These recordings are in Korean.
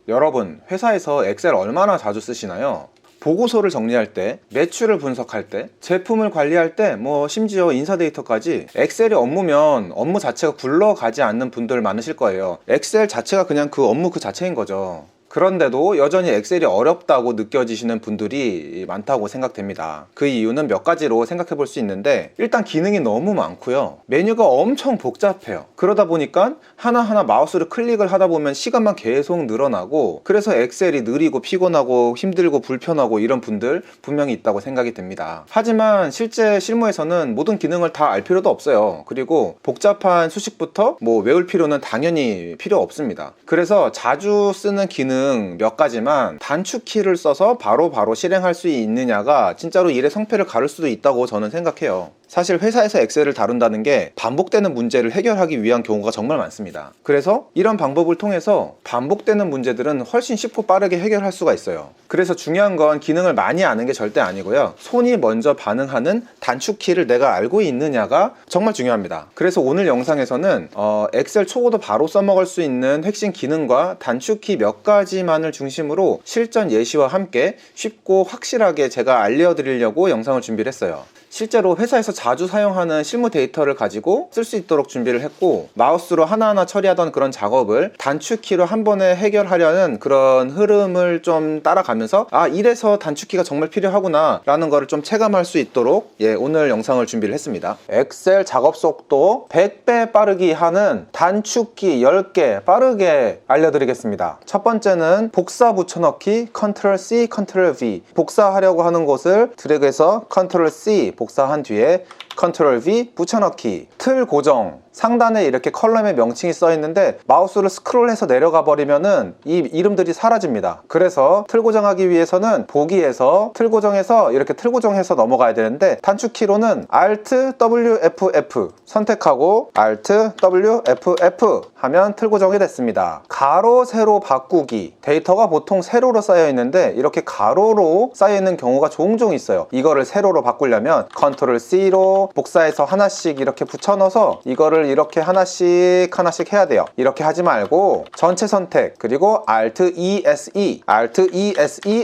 여러분, 회사에서 엑셀 얼마나 자주 쓰시나요? 보고서를 정리할 때, 매출을 분석할 때, 제품을 관리할 때, 심지어 인사 데이터까지 엑셀이 업무면 업무 자체가 굴러가지 않는 분들 많으실 거예요. 엑셀 자체가 그냥 그 업무 그 자체인 거죠. 그런데도 여전히 엑셀이 어렵다고 느껴지시는 분들이 많다고 생각됩니다. 그 이유는 몇 가지로 생각해 볼 수 있는데, 일단 기능이 너무 많고요. 메뉴가 엄청 복잡해요. 그러다 보니까 하나하나 마우스를 클릭을 하다 보면 시간만 계속 늘어나고, 그래서 엑셀이 느리고 피곤하고 힘들고 불편하고 이런 분들 분명히 있다고 생각이 됩니다. 하지만 실제 실무에서는 모든 기능을 다 알 필요도 없어요. 그리고 복잡한 수식부터 외울 필요는 당연히 필요 없습니다. 그래서 자주 쓰는 기능 몇 가지만 단축키를 써서 바로바로 실행할 수 있느냐가 진짜로 일의 성패를 가를 수도 있다고 저는 생각해요. 사실 회사에서 엑셀을 다룬다는 게 반복되는 문제를 해결하기 위한 경우가 정말 많습니다. 그래서 이런 방법을 통해서 반복되는 문제들은 훨씬 쉽고 빠르게 해결할 수가 있어요. 그래서 중요한 건 기능을 많이 아는 게 절대 아니고요. 손이 먼저 반응하는 단축키를 내가 알고 있느냐가 정말 중요합니다. 그래서 오늘 영상에서는 엑셀 초보도 바로 써먹을 수 있는 핵심 기능과 단축키 몇 가지만을 중심으로 실전 예시와 함께 쉽고 확실하게 제가 알려드리려고 영상을 준비를 했어요. 실제로 회사에서 자주 사용하는 실무 데이터를 가지고 쓸 수 있도록 준비를 했고, 마우스로 하나하나 처리하던 그런 작업을 단축키로 한 번에 해결하려는 그런 흐름을 좀 따라가면서 이래서 단축키가 정말 필요하구나 라는 거를 좀 체감할 수 있도록 오늘 영상을 준비를 했습니다. 엑셀 작업 속도 100배 빠르기 하는 단축키 10개 빠르게 알려드리겠습니다. 첫 번째는 복사 붙여넣기 Ctrl C, Ctrl V. 복사하려고 하는 곳을 드래그해서 Ctrl C 복사한 뒤에 Ctrl V 붙여넣기. 틀 고정. 상단에 이렇게 컬럼의 명칭이 써 있는데 마우스를 스크롤해서 내려가 버리면은 이 이름들이 사라집니다. 그래서 틀 고정하기 위해서는 보기에서 틀 고정해서 이렇게 틀 고정해서 넘어가야 되는데, 단축키로는 Alt WFF 선택하고 Alt WFF 하면 틀 고정이 됐습니다. 가로 세로 바꾸기. 데이터가 보통 세로로 쌓여 있는데 이렇게 가로로 쌓여 있는 경우가 종종 있어요. 이거를 세로로 바꾸려면 Ctrl C로 복사해서 하나씩 이렇게 붙여 넣어서 이거를 이렇게 하나씩 해야 돼요. 이렇게 하지 말고 전체 선택, 그리고 Alt ESE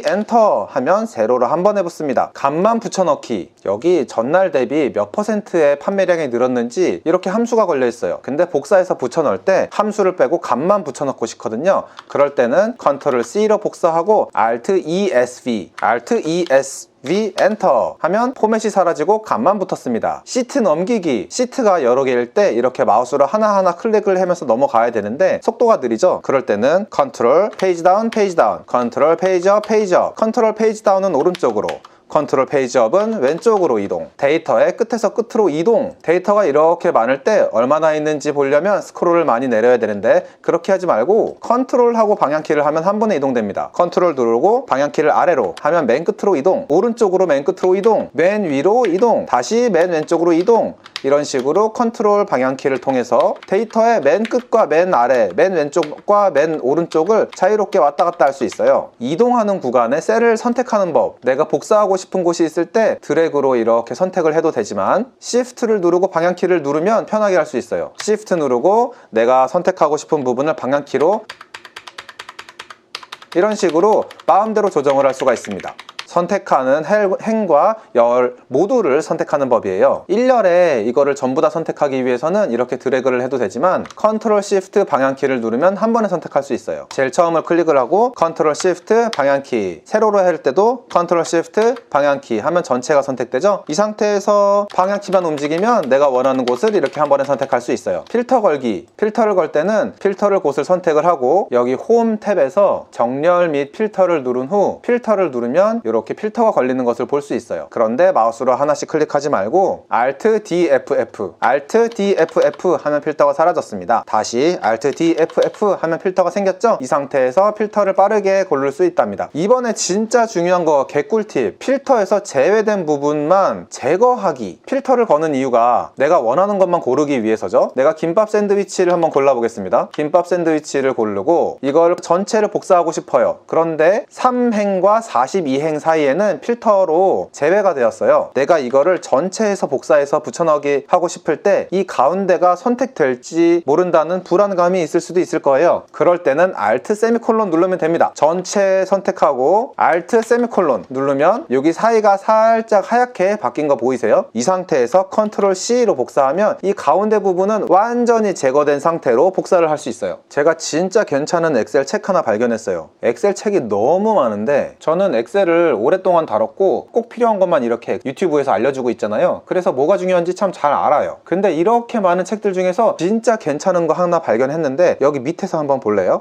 엔터 하면 세로로 한 번 해붙습니다. 값만 붙여넣기. 여기 전날 대비 몇 %의 판매량이 늘었는지 이렇게 함수가 걸려 있어요. 근데 복사해서 붙여넣을 때 함수를 빼고 값만 붙여넣고 싶거든요. 그럴 때는 Ctrl C로 복사하고 Alt ESV V 엔터 하면 포맷이 사라지고 값만 붙었습니다. 시트 넘기기. 시트가 여러 개일 때 이렇게 마우스로 하나하나 클릭을 하면서 넘어가야 되는데 속도가 느리죠. 그럴 때는 컨트롤 페이지 다운, 컨트롤 페이지 업, 컨트롤 페이지 다운은 오른쪽으로, 컨트롤 페이지업은 왼쪽으로 이동. 데이터의 끝에서 끝으로 이동. 데이터가 이렇게 많을 때 얼마나 있는지 보려면 스크롤을 많이 내려야 되는데 그렇게 하지 말고 컨트롤하고 방향키를 하면 한 번에 이동됩니다. 컨트롤 누르고 방향키를 아래로 하면 맨 끝으로 이동. 오른쪽으로 맨 끝으로 이동. 맨 위로 이동. 다시 맨 왼쪽으로 이동. 이런 식으로 컨트롤 방향키를 통해서 데이터의 맨 끝과 맨 아래, 맨 왼쪽과 맨 오른쪽을 자유롭게 왔다 갔다 할 수 있어요. 이동하는 구간에 셀을 선택하는 법. 내가 복사하고 싶은 곳이 있을 때 드래그로 이렇게 선택을 해도 되지만, Shift를 누르고 방향키를 누르면 편하게 할 수 있어요. Shift 누르고 내가 선택하고 싶은 부분을 방향키로 이런 식으로 마음대로 조정을 할 수가 있습니다. 선택하는 행과 열 모두를 선택하는 법이에요. 1열에 이거를 전부 다 선택하기 위해서는 이렇게 드래그를 해도 되지만 Ctrl Shift 방향키를 누르면 한 번에 선택할 수 있어요. 제일 처음을 클릭을 하고 Ctrl Shift 방향키, 세로로 할 때도 Ctrl Shift 방향키 하면 전체가 선택되죠. 이 상태에서 방향키만 움직이면 내가 원하는 곳을 이렇게 한 번에 선택할 수 있어요. 필터 걸기. 필터를 걸 때는 필터를 곳을 선택을 하고 여기 홈 탭에서 정렬 및 필터를 누른 후 필터를 누르면 이렇게 필터가 걸리는 것을 볼 수 있어요. 그런데 마우스로 하나씩 클릭하지 말고 Alt DFF 하면 필터가 사라졌습니다. 다시 Alt DFF 하면 필터가 생겼죠? 이 상태에서 필터를 빠르게 고를 수 있답니다. 이번에 진짜 중요한 거 개꿀팁. 필터에서 제외된 부분만 제거하기. 필터를 거는 이유가 내가 원하는 것만 고르기 위해서죠. 내가 김밥 샌드위치를 한번 골라보겠습니다. 김밥 샌드위치를 고르고 이걸 전체를 복사하고 싶어요. 그런데 3행과 42행 사이 사이에는 필터로 제외가 되었어요. 내가 이거를 전체에서 복사해서 붙여넣기 하고 싶을 때 이 가운데가 선택될지 모른다는 불안감이 있을 수도 있을 거예요. 그럴 때는 Alt 세미콜론 누르면 됩니다. 전체 선택하고 Alt 세미콜론 누르면 여기 사이가 살짝 하얗게 바뀐 거 보이세요? 이 상태에서 Ctrl C로 복사하면 이 가운데 부분은 완전히 제거된 상태로 복사를 할 수 있어요. 제가 진짜 괜찮은 엑셀 책 하나 발견했어요. 엑셀 책이 너무 많은데 저는 엑셀을 오랫동안 다뤘고 꼭 필요한 것만 이렇게 유튜브에서 알려주고 있잖아요. 그래서 뭐가 중요한지 참 잘 알아요. 근데 이렇게 많은 책들 중에서 진짜 괜찮은 거 하나 발견했는데 여기 밑에서 한번 볼래요?